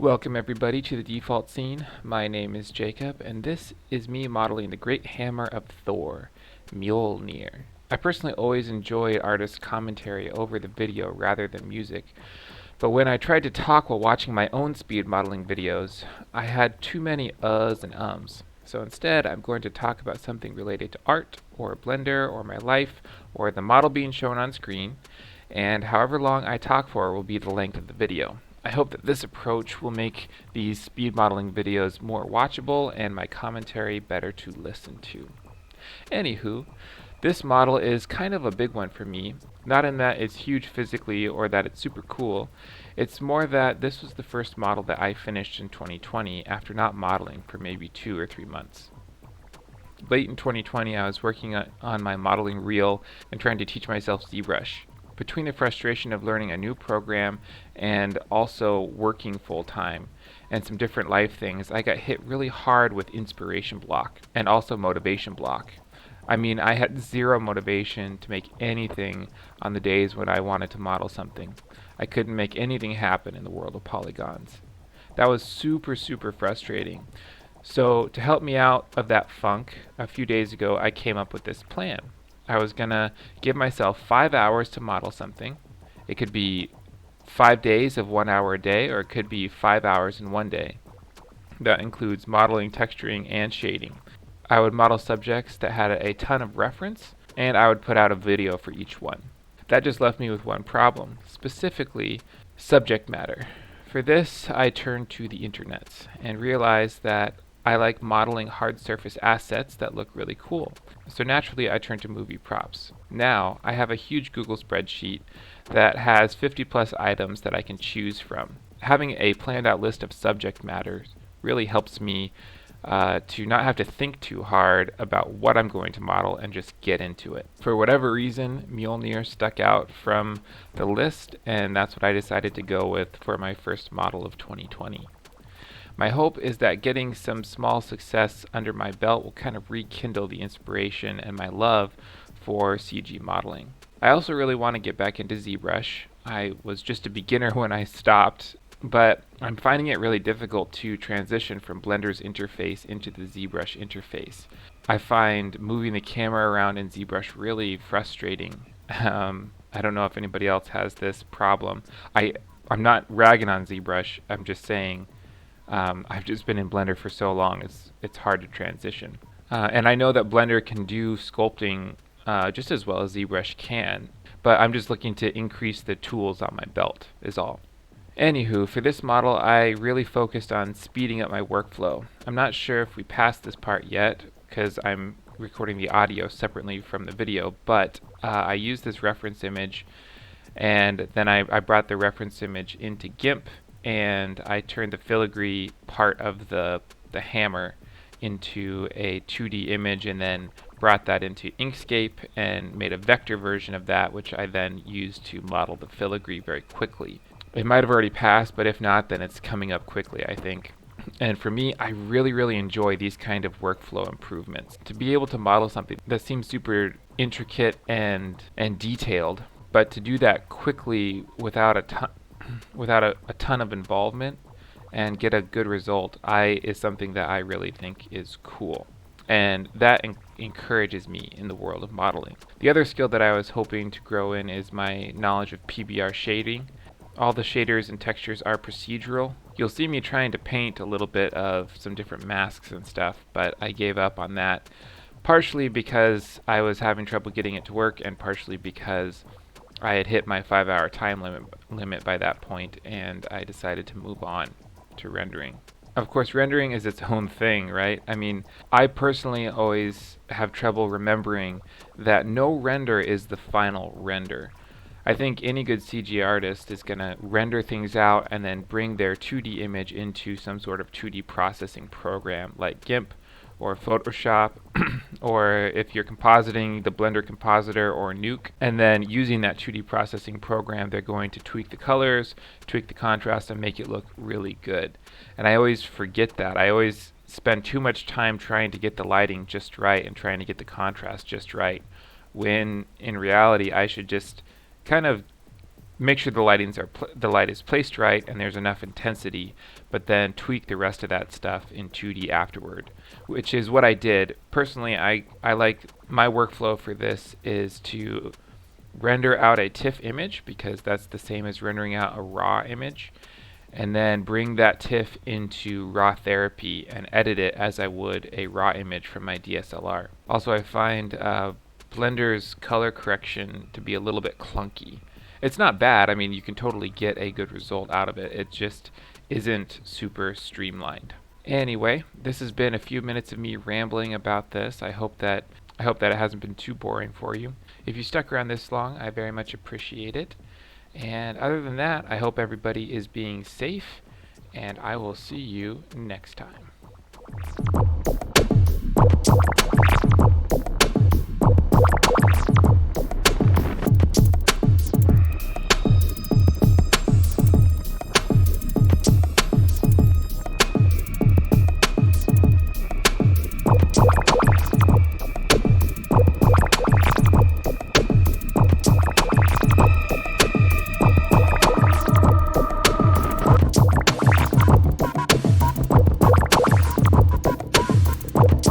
Welcome everybody to the default scene. My name is Jacob, and this is me modeling the great hammer of Thor, Mjolnir. I personally always enjoy artist commentary over the video rather than music, but when I tried to talk while watching my own speed modeling videos, I had too many uhs and ums. So instead, I'm going to talk about something related to art, or Blender, or my life, or the model being shown on screen, and however long I talk for will be the length of the video. I hope that this approach will make these speed modeling videos more watchable and my commentary better to listen to. Anywho, this model is kind of a big one for me, not in that it's huge physically or that it's super cool. It's more that this was the first model that I finished in 2020 after not modeling for maybe 2 or 3 months. Late in 2020, I was working on my modeling reel and trying to teach myself ZBrush. Between the frustration of learning a new program and also working full-time and some different life things, I got hit really hard with inspiration block and also motivation block. I mean, I had zero motivation to make anything on the days when I wanted to model something. I couldn't make anything happen in the world of polygons. That was super frustrating. So to help me out of that funk, a few days ago I came up with this plan. I was gonna give myself 5 hours to model something. It could be 5 days of 1 hour a day, or it could be 5 hours in one day. That includes modeling, texturing, and shading. I would model subjects that had a ton of reference, and I would put out a video for each one. That just left me with one problem, specifically subject matter. For this, I turned to the internet and realized that I like modeling hard surface assets that look really cool. So naturally I turned to movie props. Now I have a huge Google spreadsheet that has 50 plus items that I can choose from. Having a planned out list of subject matters really helps me to not have to think too hard about what I'm going to model and just get into it. For whatever reason, Mjolnir stuck out from the list, and that's what I decided to go with for my first model of 2020. My hope is that getting some small success under my belt will kind of rekindle the inspiration and my love for CG modeling. I also really want to get back into ZBrush. I was just a beginner when I stopped, but I'm finding it really difficult to transition from Blender's interface into the ZBrush interface. I find moving the camera around in ZBrush really frustrating. I don't know if anybody else has this problem. I'm not ragging on ZBrush, I'm just saying I've just been in Blender for so long, it's hard to transition. And I know that Blender can do sculpting just as well as ZBrush can, but I'm just looking to increase the tools on my belt, is all. Anywho, for this model, I really focused on speeding up my workflow. I'm not sure if we passed this part yet, because I'm recording the audio separately from the video, but I used this reference image, and then I brought the reference image into GIMP, and I turned the filigree part of the hammer into a 2D image and then brought that into Inkscape and made a vector version of that, which I then used to model the filigree very quickly. It might have already passed, but if not, then it's coming up quickly, I think. And for me, I really enjoy these kind of workflow improvements. To be able to model something that seems super intricate and detailed, but to do that quickly without a ton of involvement and get a good result is something that I really think is cool, and that encourages me in the world of modeling. The other skill that I was hoping to grow in is my knowledge of PBR shading. All the shaders and textures are procedural. You'll see me trying to paint a little bit of some different masks and stuff, but I gave up on that, partially because I was having trouble getting it to work, and partially because I had hit my 5-hour time limit by that point, and I decided to move on to rendering. Of course, rendering is its own thing, right? I mean, I personally always have trouble remembering that no render is the final render. I think any good CG artist is going to render things out and then bring their 2D image into some sort of 2D processing program like GIMP or Photoshop, or if you're compositing, the Blender Compositor or Nuke, and then using that 2D processing program, they're going to tweak the colors, tweak the contrast, and make it look really good. And I always forget that. I always spend too much time trying to get the lighting just right and trying to get the contrast just right, when in reality I should just kind of make sure the light is placed right and there's enough intensity, but then tweak the rest of that stuff in 2D afterward, which is what I did. Personally, I like my workflow for this is to render out a TIFF image, because that's the same as rendering out a raw image, and then bring that TIFF into Raw Therapy and edit it as I would a raw image from my DSLR. Also, I find Blender's color correction to be a little bit clunky. It's not bad, I mean, you can totally get a good result out of it. It just isn't super streamlined. Anyway, this has been a few minutes of me rambling about this. I hope that it hasn't been too boring for you. If you stuck around this long, I very much appreciate it. And other than that, I hope everybody is being safe, and I will see you next time.